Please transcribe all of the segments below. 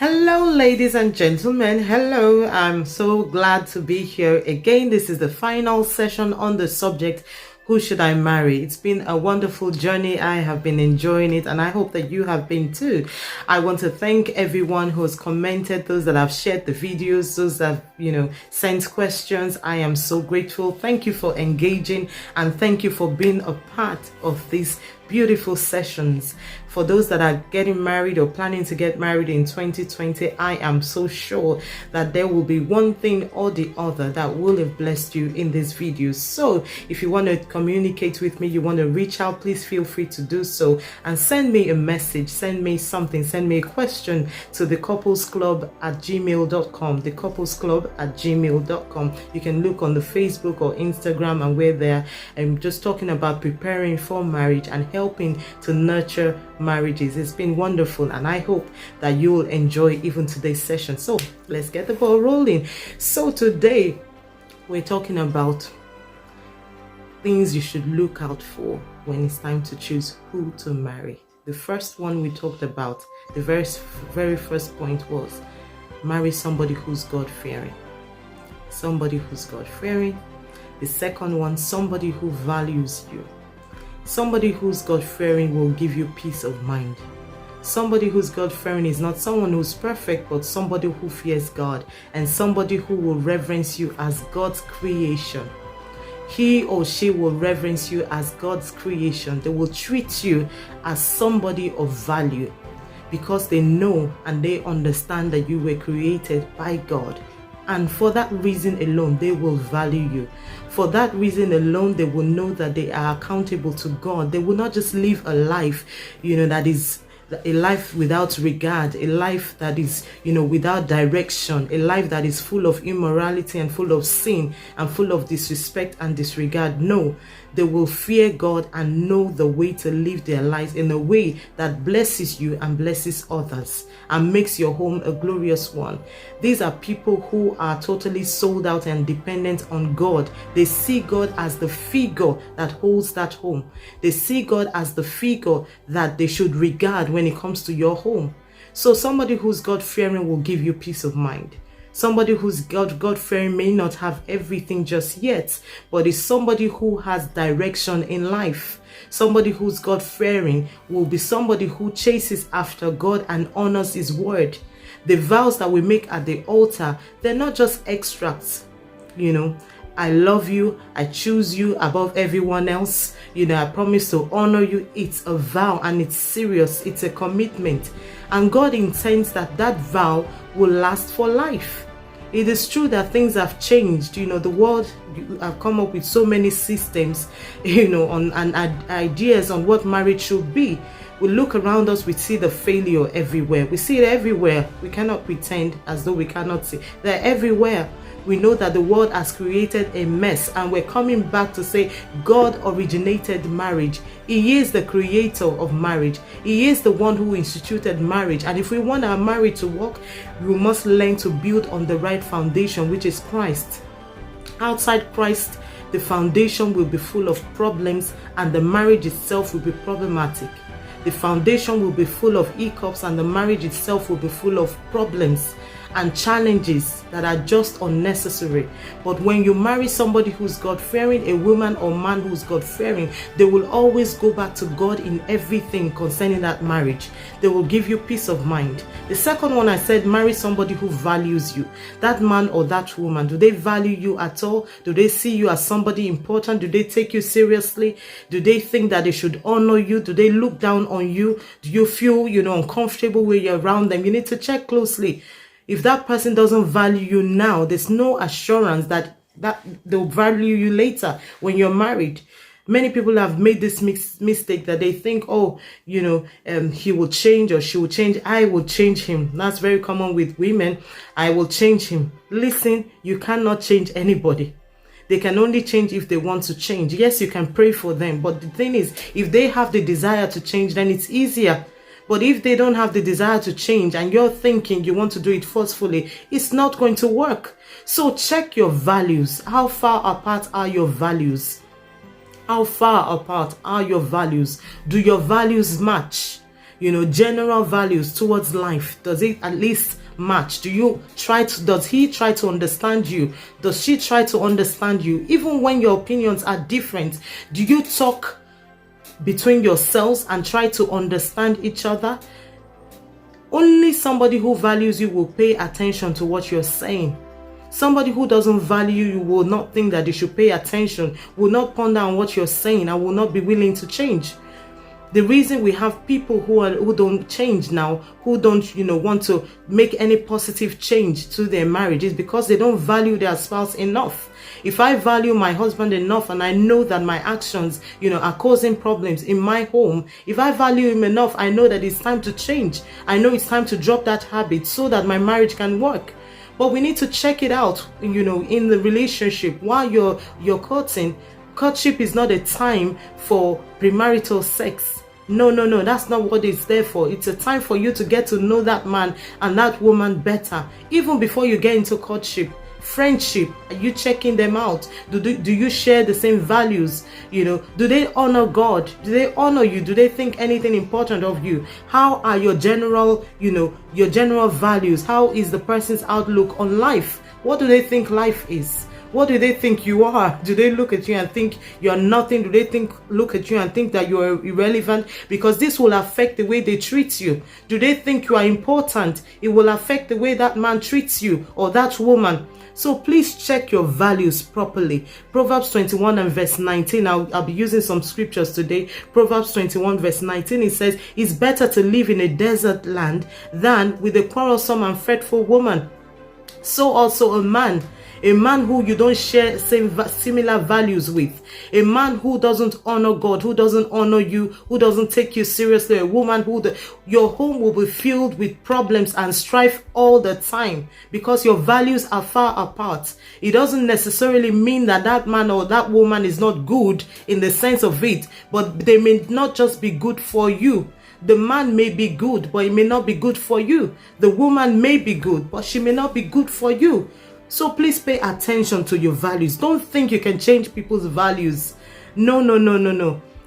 Hello, ladies and gentlemen. Hello, I'm so glad to be here again. This is the final session on the subject, who should I marry? It's been a wonderful journey. I have been enjoying it, and I hope that you have been too. I want to thank everyone who has commented, those that have shared the videos, those that have, sent questions. I am so grateful. Thank you for engaging, and thank you for being a part of these beautiful sessions. For those that are getting married or planning to get married in 2020, I am so sure that there will be one thing or the other that will have blessed you in this video. So if you want to communicate with me, you want to reach out, please feel free to do so and send me a message, send me something, send me a question to DCouplesKlub@gmail.com, DCouplesKlub@gmail.com. You can look on the Facebook or Instagram, and we're there. I'm just talking about preparing for marriage and helping to nurture marriages. It's been wonderful, and I hope that you will enjoy even today's session. So let's get the ball rolling. So today we're talking about things you should look out for when it's time to choose who to marry. The first one we talked about, the very first point was marry somebody who's God-fearing. Somebody who's God-fearing. The second one, somebody who values you. Somebody who's God-fearing will give you peace of mind. Somebody who's God-fearing is not someone who's perfect, but somebody who fears God, and somebody who will reverence you as God's creation. He or she will reverence you as God's creation. They will treat you as somebody of value because they know and they understand that you were created by God. And for that reason alone, they will value you. For that reason alone, they will know that they are accountable to God. They will not just live a life, that is a life without regard, a life that is, without direction, a life that is full of immorality and full of sin and full of disrespect and disregard. No, they will fear God and know the way to live their lives in a way that blesses you and blesses others and makes your home a glorious one. These are people who are totally sold out and dependent on God. They see God as the figure that holds that home. They see God as the figure that they should regard when it comes to your home. So somebody who's God-fearing will give you peace of mind. Somebody who's God-fearing may not have everything just yet, but is somebody who has direction in life. Somebody who's God-fearing will be somebody who chases after God and honors His word. The vows that we make at the altar, they're not just extracts, I love you, I choose you above everyone else, I promise to honor you. It's a vow, and it's serious, it's a commitment, and God intends that vow will last for life. It is true that things have changed. The world have come up with so many systems, and ideas on what marriage should be. We look around us, we see the failure everywhere. We see it everywhere. We cannot pretend as though we cannot see. They're everywhere. We know that the world has created a mess, and we're coming back to say God originated marriage. He is the creator of marriage. He is the one who instituted marriage. And if we want our marriage to work, we must learn to build on the right foundation, which is Christ. Outside Christ, the foundation will be full of problems, and the marriage itself will be problematic. The foundation will be full of hiccups, and the marriage itself will be full of problems and challenges that are just unnecessary. But when you marry somebody who's God-fearing, a woman or man who's God-fearing, they will always go back to God in everything concerning that marriage. They will give you peace of mind. The second one, I said, marry somebody who values you. That man or that woman, do they value you at all? Do they see you as somebody important? Do they take you seriously? Do they think that they should honor you? Do they look down on you? Do you feel, uncomfortable when you're around them? You need to check closely. If that person doesn't value you now, there's no assurance that they'll value you later when you're married. Many people have made this mistake that they think, he will change or she will change. I will change him. That's very common with women. I will change him. Listen, you cannot change anybody. They can only change if they want to change. Yes, you can pray for them. But the thing is, if they have the desire to change, then it's easier. But if they don't have the desire to change and you're thinking you want to do it forcefully, it's not going to work. So check your values. How far apart are your values? How far apart are your values? Do your values match? general values towards life? Does it at least match? Does he try to understand you? Does she try to understand you? Even when your opinions are different, do you talk between yourselves and try to understand each other? Only somebody who values you will pay attention to what you're saying. Somebody who doesn't value you will not think that they should pay attention, will not ponder on what you're saying, and will not be willing to change. The reason we have people who don't change now, who don't want to make any positive change to their marriage, is because they don't value their spouse enough. If I value my husband enough and I know that my actions are causing problems in my home, if I value him enough, I know that it's time to change. I know it's time to drop that habit so that my marriage can work. But we need to check it out in the relationship while you're courting. Courtship is not a time for premarital sex. No, that's not what it's there for. It's a time for you to get to know that man and that woman better. Even before you get into courtship, friendship, are you checking them out? Do you share the same values? Do they honor God? Do they honor you? Do they think anything important of you? How are your general values? How is the person's outlook on life? What do they think life is? What do they think you are? Do they look at you and think you're nothing? Do they look at you and think that you're irrelevant? Because this will affect the way they treat you. Do they think you are important? It will affect the way that man treats you or that woman. So please check your values properly. Proverbs 21 and verse 19. I'll be using some scriptures today. Proverbs 21 verse 19. It says, "It's better to live in a desert land than with a quarrelsome and fretful woman." So also a man who you don't share similar values with, a man who doesn't honor God, who doesn't honor you, who doesn't take you seriously, a woman your home will be filled with problems and strife all the time because your values are far apart. It doesn't necessarily mean that man or that woman is not good in the sense of it, but they may not just be good for you. The man may be good, but it may not be good for you. The woman may be good, but she may not be good for you. So please pay attention to your values. Don't think you can change people's values. No.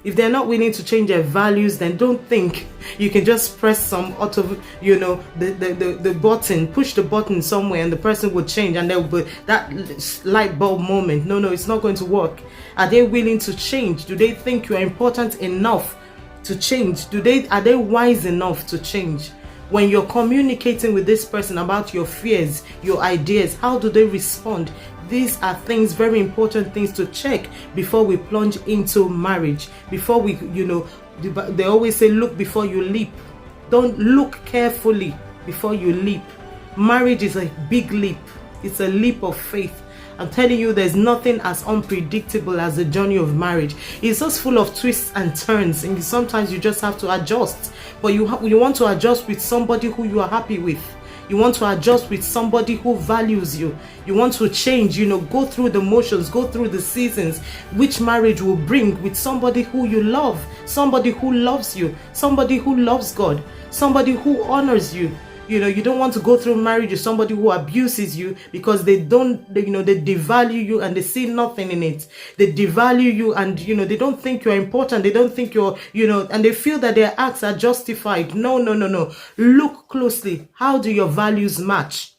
If they're not willing to change their values, then don't think you can just press some the button, push the button somewhere and the person will change and there will be that light bulb moment. No, it's not going to work. Are they willing to change? Do they think you are important enough to change? Are they wise enough to change? When you're communicating with this person about your fears, your ideas, how do they respond? These are things, very important things to check before we plunge into marriage. Before we, they always say, look before you leap. Don't look carefully before you leap. Marriage is a big leap. It's a leap of faith. I'm telling you, there's nothing as unpredictable as the journey of marriage. It's just full of twists and turns, and sometimes you just have to adjust. But you want to adjust with somebody who you are happy with. You want to adjust with somebody who values you. You want to change, go through the motions, go through the seasons, which marriage will bring with somebody who you love, somebody who loves you, somebody who loves God, somebody who honors you. You don't want to go through marriage with somebody who abuses you because they devalue you and they see nothing in it. They devalue you and, they don't think you're important. They don't think you're, and they feel that their acts are justified. No. Look closely. How do your values match?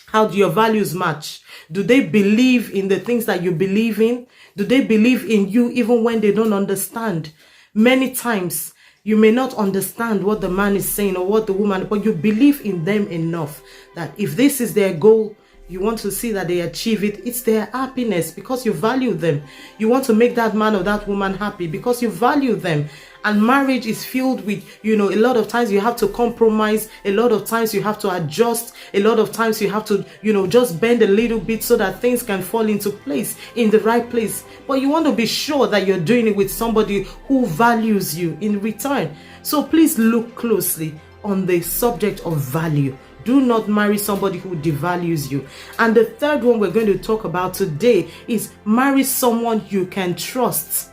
How do your values match? Do they believe in the things that you believe in? Do they believe in you even when they don't understand? Many times, you may not understand what the man is saying or what the woman, but you believe in them enough that if this is their goal, you want to see that they achieve it. It's their happiness because you value them. You want to make that man or that woman happy because you value them. And marriage is filled with, a lot of times you have to compromise. A lot of times you have to adjust. A lot of times you have to, just bend a little bit so that things can fall into place, in the right place. But you want to be sure that you're doing it with somebody who values you in return. So please look closely on the subject of value. Do not marry somebody who devalues you. And the third one we're going to talk about today is marry someone you can trust.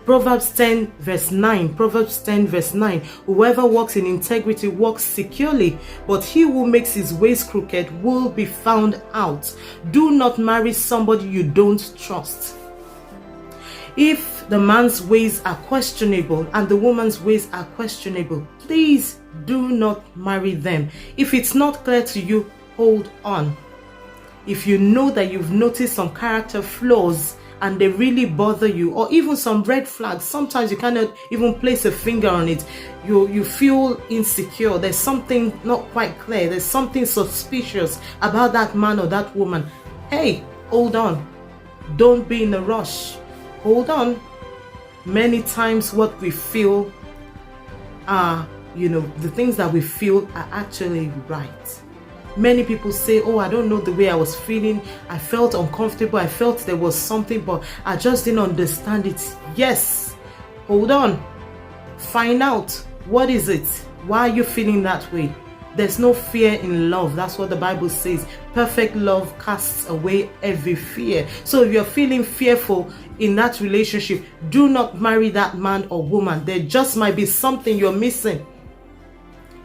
Proverbs 10 verse 9. Proverbs 10 verse 9. Whoever walks in integrity walks securely, but he who makes his ways crooked will be found out. Do not marry somebody you don't trust. If the man's ways are questionable and the woman's ways are questionable, please do not marry them. If it's not clear to you, hold on. If you know that you've noticed some character flaws and they really bother you, or even some red flags, sometimes you cannot even place a finger on it. You feel insecure. There's something not quite clear. There's something suspicious about that man or that woman. Hey, hold on. Don't be in a rush. Hold on. Many times what we feel are, the things that we feel are actually right. Many people say, oh, I don't know the way I was feeling. I felt uncomfortable. I felt there was something, but I just didn't understand it. Yes. Hold on. Find out. What is it? Why are you feeling that way? There's no fear in love. That's what the Bible says. Perfect love casts away every fear. So if you're feeling fearful in that relationship, do not marry that man or woman. There just might be something you're missing.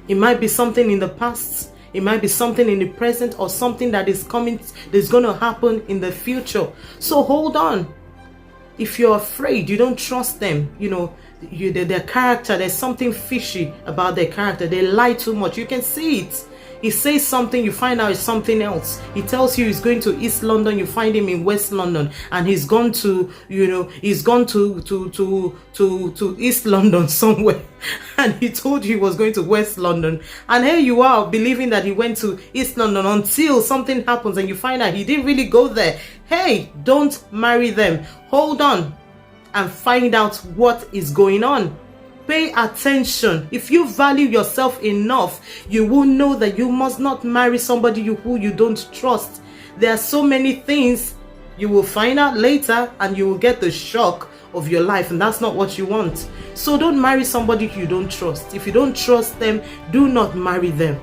It might be something in the past. It might be something in the present, or something that is coming, that's going to happen in the future. So hold on. If you're afraid, you don't trust them, their character, there's something fishy about their character. They lie too much. You can see it. He says something, you find out it's something else. He tells you he's going to East London, you find him in West London, and he's gone to, he's gone to East London somewhere, and he told you he was going to West London, and here you are believing that he went to East London until something happens and you find out he didn't really go there. Hey, don't marry them. Hold on and find out what is going on. Pay attention. If you value yourself enough, you will know that you must not marry somebody who you don't trust. There are so many things you will find out later, and you will get the shock of your life, and that's not what you want. So don't marry somebody you don't trust. If you don't trust them, do not marry them.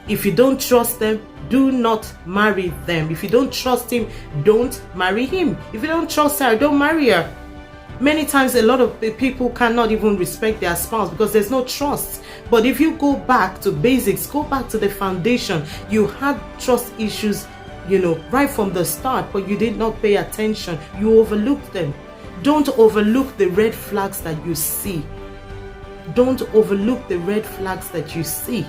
If you don't trust them, do not marry them. If you don't trust him, don't marry him. If you don't trust her, don't marry her. Many times a lot of people cannot even respect their spouse because there's no trust. But if you go back to basics, go back to the foundation, you had trust issues, right from the start, but you did not pay attention. You overlooked them. Don't overlook the red flags that you see. Don't overlook the red flags that you see.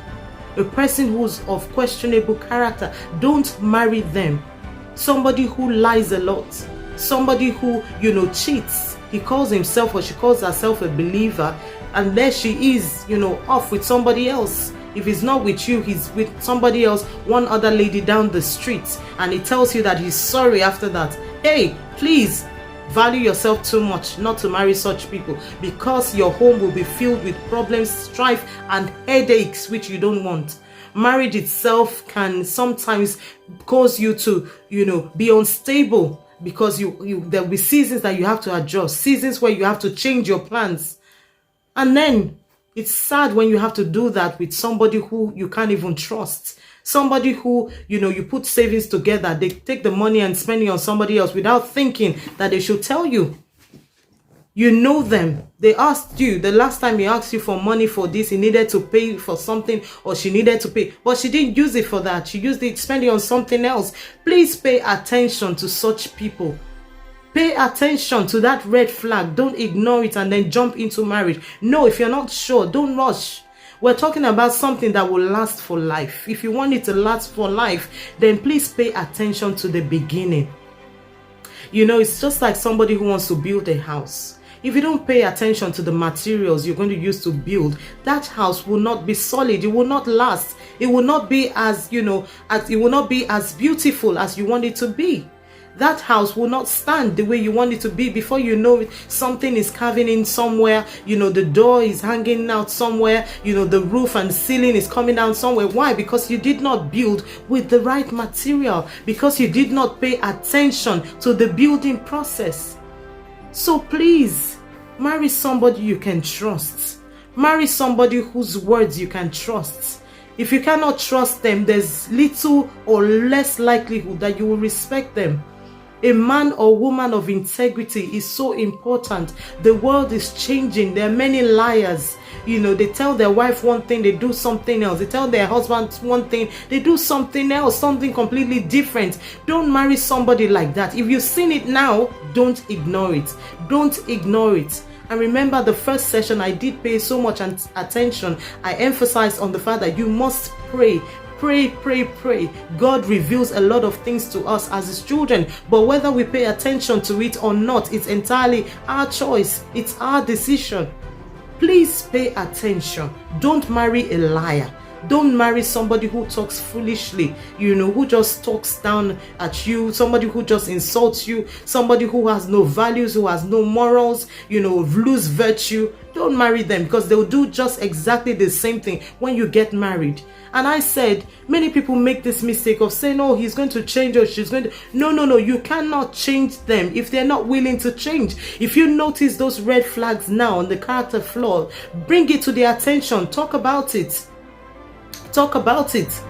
A person who's of questionable character, don't marry them. Somebody who lies a lot, somebody who, cheats. He calls himself or she calls herself a believer, and there she is, off with somebody else. If he's not with you, he's with somebody else, one other lady down the street, and he tells you that he's sorry after that. Hey, please value yourself too much not to marry such people, because your home will be filled with problems, strife, and headaches which you don't want. Marriage itself can sometimes cause you to, be unstable, because there'll be seasons that you have to adjust, seasons where you have to change your plans. And then it's sad when you have to do that with somebody who you can't even trust. Somebody who, you put savings together, they take the money and spend it on somebody else without thinking that they should tell you. You know them. They asked you, the last time he asked you for money for this, he needed to pay for something, or she needed to pay, but she didn't use it for that. She used it, spend it on something else. Please pay attention to such people. Pay attention to that red flag. Don't ignore it and then jump into marriage. No, if you're not sure, don't rush. We're talking about something that will last for life. If you want it to last for life, then please pay attention to the beginning. It's just like somebody who wants to build a house. If you don't pay attention to the materials you're going to use to build, that house will not be solid. It will not last. It will not be as, it will not be as beautiful as you want it to be. That house will not stand the way you want it to be. Before you know it, something is carving in somewhere. The door is hanging out somewhere. The roof and ceiling is coming down somewhere. Why? Because you did not build with the right material. Because you did not pay attention to the building process. So please, marry somebody you can trust. Marry somebody whose words you can trust. If you cannot trust them, there's little or less likelihood that you will respect them. A man or woman of integrity is so important. The world is changing. There are many liars. They tell their wife one thing, they do something else. They tell their husband one thing, they do something else, something completely different. Don't marry somebody like that. If you've seen it now, don't ignore it. Don't ignore it. And remember, the first session, I did pay so much attention. I emphasized on the fact that you must pray. Pray, pray, pray. God reveals a lot of things to us as His children, but whether we pay attention to it or not, it's entirely our choice. It's our decision. Please pay attention. Don't marry a liar. Don't marry somebody who talks foolishly, who just talks down at you, somebody who just insults you, somebody who has no values, who has no morals, lose virtue. Don't marry them, because they'll do just exactly the same thing when you get married. And I said, many people make this mistake of saying, oh, he's going to change or she's going to. No, you cannot change them if they're not willing to change. If you notice those red flags now on the character flaw, bring it to their attention. Talk about it. Talk about it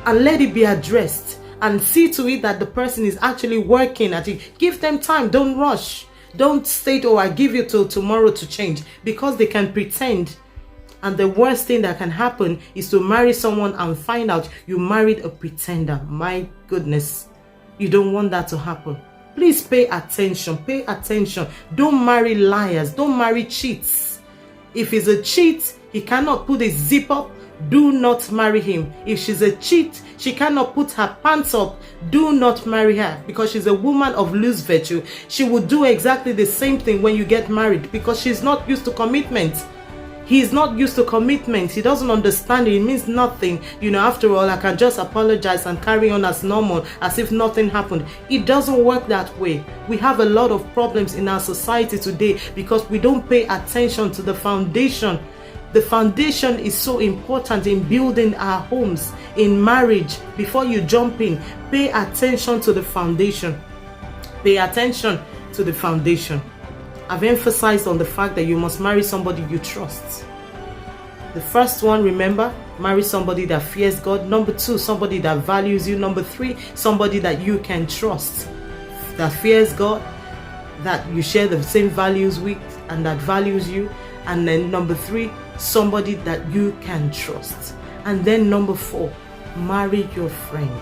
and let it be addressed, and see to it that the person is actually working at it. Give them time. Don't rush. Don't state, oh, I give you till tomorrow to change, because they can pretend. And the worst thing that can happen is to marry someone and find out you married a pretender. My goodness, you don't want that to happen. Please pay attention. Pay attention. Don't marry liars. Don't marry cheats. If he's a cheat, he cannot put a zip up. Do not marry him. If she's a cheat, she cannot put her pants up. Do not marry her, because she's a woman of loose virtue. She will do exactly the same thing when you get married, because she's not used to commitment. He's not used to commitment. He doesn't understand it. It means nothing. After all, I can just apologize and carry on as normal, as if nothing happened. It doesn't work that way. We have a lot of problems in our society today because we don't pay attention to the foundation. The foundation is so important in building our homes, in marriage. Before you jump in, pay attention to the foundation. Pay attention to the foundation. I've emphasized on the fact that you must marry somebody you trust. The first one, remember, marry somebody that fears God. Number 2, somebody that values you. Number 3, somebody that you can trust, that fears God, that you share the same values with, and that values you. And then number 3, somebody that you can trust. And then number 4, marry your friend.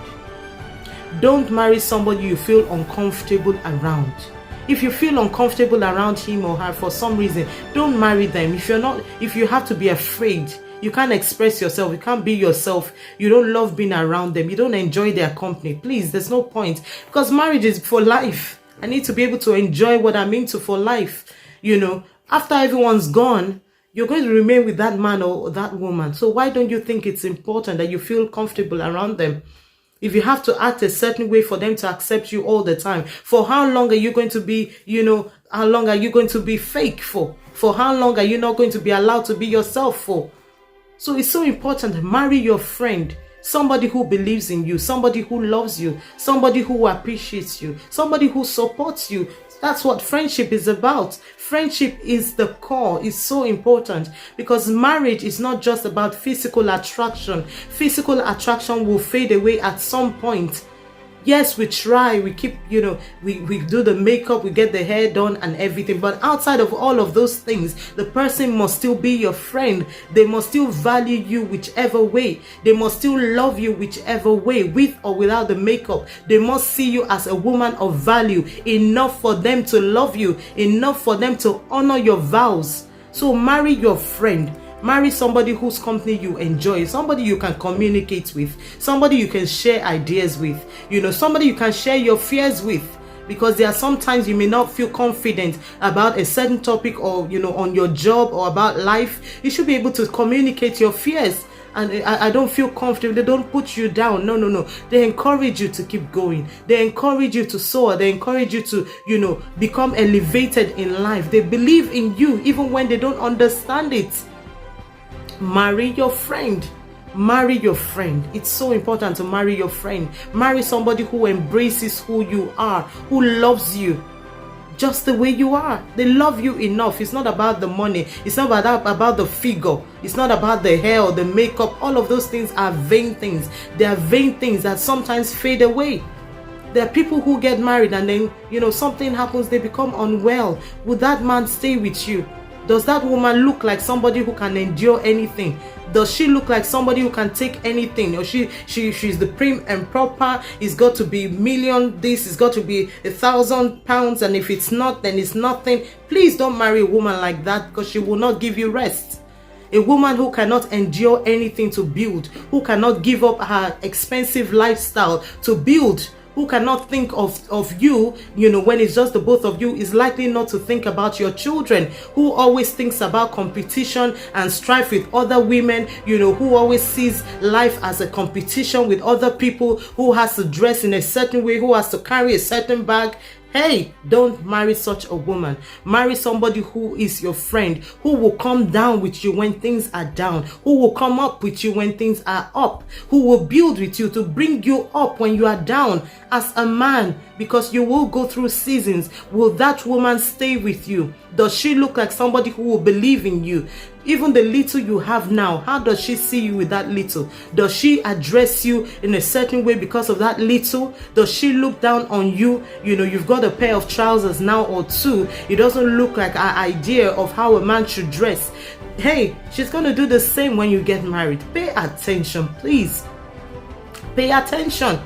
Don't marry somebody you feel uncomfortable around. If you feel uncomfortable around him or her for some reason, don't marry them. If you have to be afraid, you can't express yourself, you can't be yourself, you don't love being around them, you don't enjoy their company, please, there's no point. Because marriage is for life. I need to be able to enjoy what I'm into for life. After everyone's gone, you're going to remain with that man or that woman. So why don't you think it's important that you feel comfortable around them? If you have to act a certain way for them to accept you all the time, for how long are you going to be, how long are you going to be fake for? For how long are you not going to be allowed to be yourself for? So it's so important. Marry your friend. Somebody who believes in you, somebody who loves you, somebody who appreciates you, somebody who supports you. That's what friendship is about. Friendship is the core. It's so important, because marriage is not just about physical attraction. Physical attraction will fade away at some point. Yes, we try, we keep, we do the makeup, we get the hair done and everything. But outside of all of those things, the person must still be your friend. They must still value you whichever way. They must still love you whichever way, with or without the makeup. They must see you as a woman of value, enough for them to love you, enough for them to honor your vows. So marry your friend. Marry somebody whose company you enjoy, somebody you can communicate with, somebody you can share ideas with, somebody you can share your fears with. Because there are sometimes you may not feel confident about a certain topic, or, on your job or about life. You should be able to communicate your fears. And I don't feel comfortable. They don't put you down. No. They encourage you to keep going. They encourage you to soar. They encourage you to, become elevated in life. They believe in you even when they don't understand it. Marry your friend. Marry your friend. It's so important to marry your friend. Marry somebody who embraces who you are, who loves you just the way you are. They love you enough. It's not about the money. It's not about the figure. It's not about the hair or the makeup. All of those things are vain things. They are vain things that sometimes fade away. There are people who get married and then, something happens, they become unwell. Would that man stay with you? Does that woman look like somebody who can endure anything? Does she look like somebody who can take anything? Or she's the prim and proper? It's got to be million this, it's got to be £1,000, and if it's not, then it's nothing. Please don't marry a woman like that, because she will not give you rest. A woman who cannot endure anything to build, who cannot give up her expensive lifestyle to build, who cannot think of you, when it's just the both of you, is likely not to think about your children. Who always thinks about competition and strife with other women, who always sees life as a competition with other people, who has to dress in a certain way, who has to carry a certain bag. Hey, don't marry such a woman. Marry somebody who is your friend, who will come down with you when things are down, who will come up with you when things are up, who will build with you to bring you up when you are down as a man, because you will go through seasons. Will that woman stay with you? Does she look like somebody who will believe in you? Even the little you have now, how does she see you with that little? Does she address you in a certain way because of that little? Does she look down on you? You've got a pair of trousers now or two. It doesn't look like our idea of how a man should dress. Hey, she's going to do the same when you get married. Pay attention, please. Pay attention.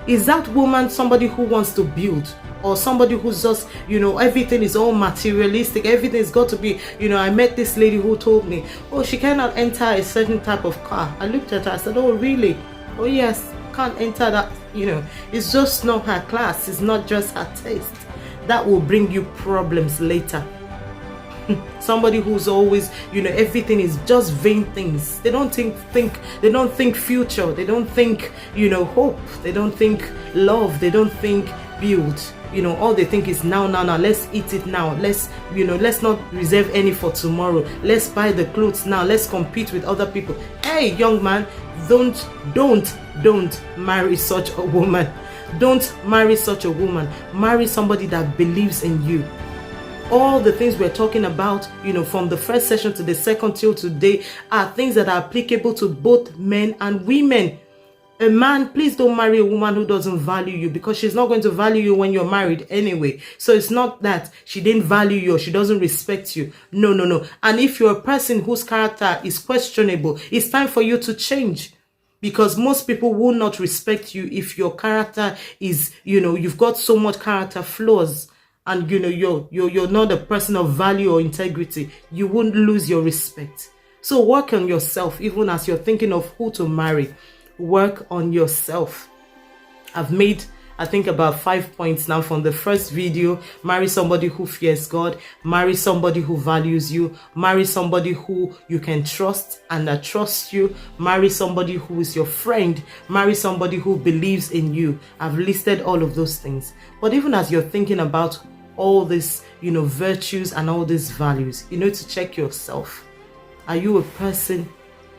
Is that woman somebody who wants to build? Or somebody who's just, everything is all materialistic. Everything's got to be, I met this lady who told me, oh, she cannot enter a certain type of car. I looked at her, I said, oh, really? Oh, yes, can't enter that, It's just not her class. It's not just her taste. That will bring you problems later. Somebody who's always, everything is just vain things. They don't think they don't think future. They don't think, hope. They don't think love. They don't think build. All they think is now. Let's eat it now. Let's not reserve any for tomorrow. Let's buy the clothes now. Let's compete with other people. Hey, young man, don't marry such a woman. Don't marry such a woman. Marry somebody that believes in you. All the things we're talking about, from the first session to the second till today, are things that are applicable to both men and women. A man, please don't marry a woman who doesn't value you, because she's not going to value you when you're married anyway. So it's not that she didn't value you or she doesn't respect you. No. And if you're a person whose character is questionable, it's time for you to change. Because most people will not respect you if your character is, you've got so much character flaws. And you're not a person of value or integrity. You won't lose your respect. So work on yourself, even as you're thinking of who to marry. Work on yourself. I've made, I think, about 5 points now from the first video. Marry somebody who fears God. Marry somebody who values you. Marry somebody who you can trust and that trusts you. Marry somebody who is your friend. Marry somebody who believes in you. I've listed all of those things. But even as you're thinking about all these, virtues and all these values, you need to check yourself. Are you a person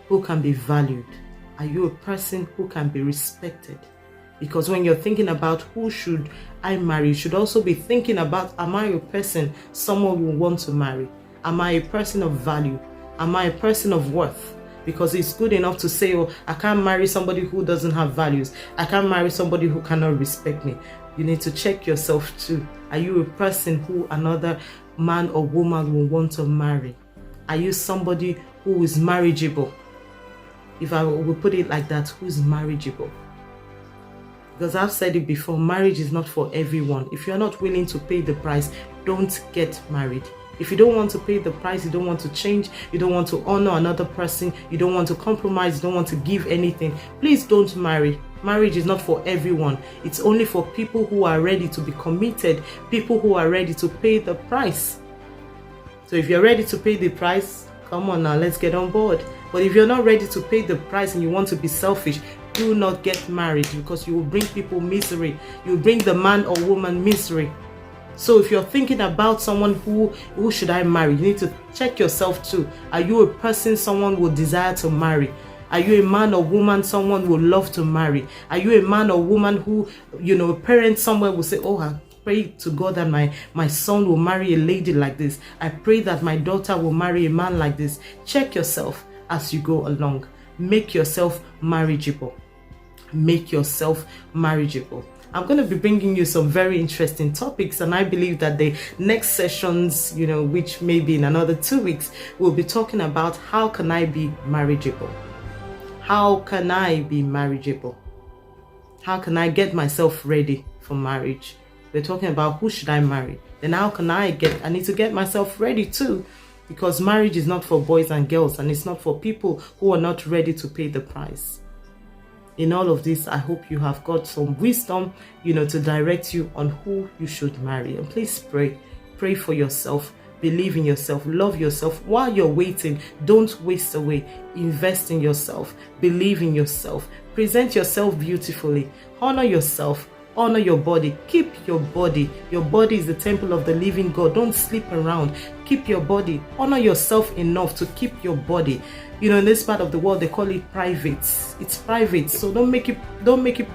who can be valued? Are you a person who can be respected? Because when you're thinking about who should I marry, you should also be thinking about, am I a person someone will want to marry? Am I a person of value? Am I a person of worth? Because it's good enough to say, oh, I can't marry somebody who doesn't have values. I can't marry somebody who cannot respect me. You need to check yourself too. Are you a person who another man or woman will want to marry? Are you somebody who is marriageable? If I will put it like that, who's marriageable? Because I've said it before, marriage is not for everyone. If you're not willing to pay the price, don't get married. If you don't want to pay the price, you don't want to change, you don't want to honor another person, you don't want to compromise, you don't want to give anything, please don't marry. Marriage is not for everyone. It's only for people who are ready to be committed, people who are ready to pay the price. So if you're ready to pay the price, come on now, let's get on board. But if you're not ready to pay the price and you want to be selfish, do not get married, because you will bring people misery. You will bring the man or woman misery. So if you're thinking about someone who should I marry, you need to check yourself too. Are you a person someone would desire to marry? Are you a man or woman someone would love to marry? Are you a man or woman who, a parent somewhere will say, oh, I pray to God that my son will marry a lady like this. I pray that my daughter will marry a man like this. Check yourself as you go along. Make yourself marriageable. Make yourself marriageable. I'm going to be bringing you some very interesting topics, and I believe that the next sessions, which may be in another 2 weeks, we'll be talking about how can I be marriageable? How can I be marriageable? How can I get myself ready for marriage? We're talking about who should I marry? Then how can I need to get myself ready too, because marriage is not for boys and girls, and it's not for people who are not ready to pay the price. In all of this, I hope you have got some wisdom, to direct you on who you should marry. And please pray. Pray for yourself. Believe in yourself. Love yourself. While you're waiting, don't waste away. Invest in yourself. Believe in yourself. Present yourself beautifully. Honor yourself. Honor your body. Keep your body. Your body is the temple of the living God. Don't sleep around. Keep your body. Honor yourself enough to keep your body. In this part of the world, they call it private. It's private, so don't make it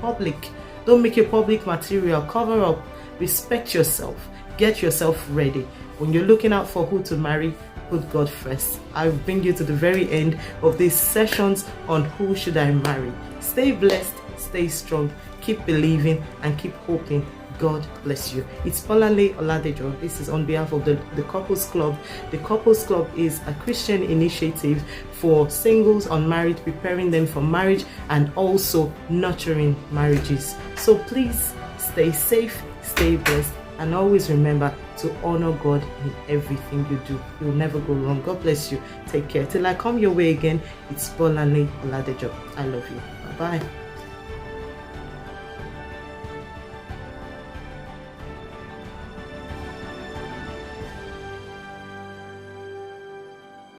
public. Don't make it public material. Cover up. Respect yourself. Get yourself ready. When you're looking out for who to marry, put God first. I'll bring you to the very end of these sessions on who should I marry. Stay blessed. Stay strong. Keep believing and keep hoping. God bless you. It's Bolanle Oladejo. This is on behalf of the Couples Club. The Couples Club is a Christian initiative for singles, unmarried, preparing them for marriage and also nurturing marriages. So please stay safe, stay blessed, and always remember to honor God in everything you do. You'll never go wrong. God bless you. Take care. Till I come your way again, it's Bolanle Oladejo. I love you. Bye-bye.